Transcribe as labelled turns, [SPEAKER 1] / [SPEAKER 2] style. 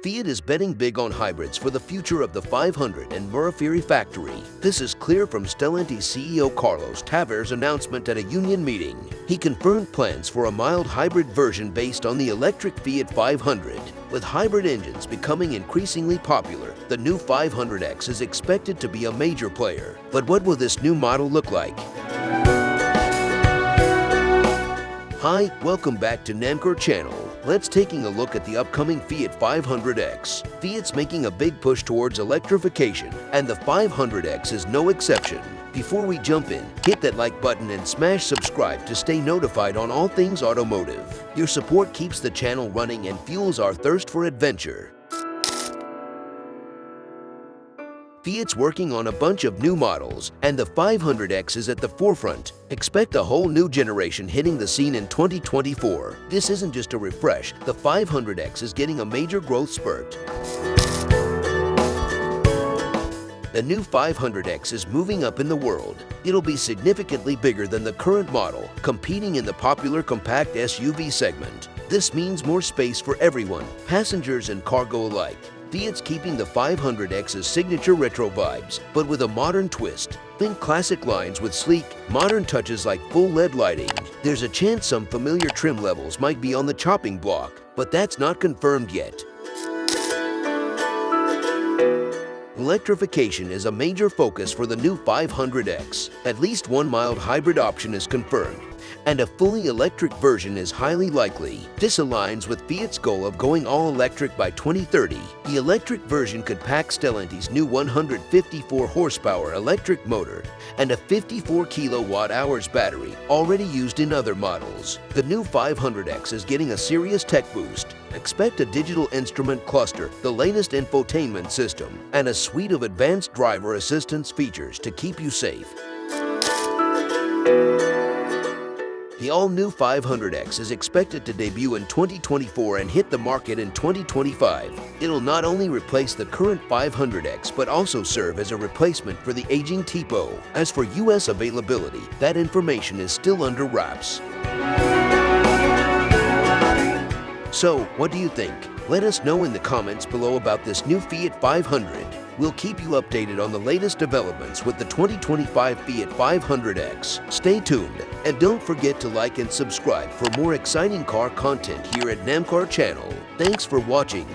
[SPEAKER 1] Fiat is betting big on hybrids for the future of the 500 and Murrafiri factory. This is clear from Stellantis CEO Carlos Tavers's announcement at a union meeting. He confirmed plans for a mild hybrid version based on the electric Fiat 500. With hybrid engines becoming increasingly popular, the new 500X is expected to be a major player. But what will this new model look like? Hi, welcome back to NamCar channel. Let's taking a look at the upcoming Fiat 500X. Fiat's making a big push towards electrification, and the 500X is no exception. Before we jump in, hit that like button and smash subscribe to stay notified on all things automotive. Your support keeps the channel running and fuels our thirst for adventure. Fiat's working on a bunch of new models, and the 500X is at the forefront. Expect a whole new generation hitting the scene in 2024. This isn't just a refresh, the 500X is getting a major growth spurt. The new 500X is moving up in the world. It'll be significantly bigger than the current model, competing in the popular compact SUV segment. This means more space for everyone, passengers and cargo alike. Fiat's keeping the 500X's signature retro vibes, but with a modern twist. Think classic lines with sleek, modern touches like full LED lighting. There's a chance some familiar trim levels might be on the chopping block, but that's not confirmed yet. Electrification is a major focus for the new 500X. At least one mild hybrid option is confirmed, and a fully electric version is highly likely. This aligns with Fiat's goal of going all-electric by 2030. The electric version could pack Stellantis' new 154 horsepower electric motor and a 54 kilowatt-hours battery already used in other models. The new 500X is getting a serious tech boost. Expect a digital instrument cluster, the latest infotainment system, and a suite of advanced driver assistance features to keep you safe. The all-new 500X is expected to debut in 2024 and hit the market in 2025. It'll not only replace the current 500X but also serve as a replacement for the aging Tipo. As for US availability, that information is still under wraps. So, what do you think? Let us know in the comments below about this new Fiat 500. We'll keep you updated on the latest developments with the 2025 Fiat 500X. Stay tuned, and don't forget to like and subscribe for more exciting car content here at NamCar channel. Thanks for watching.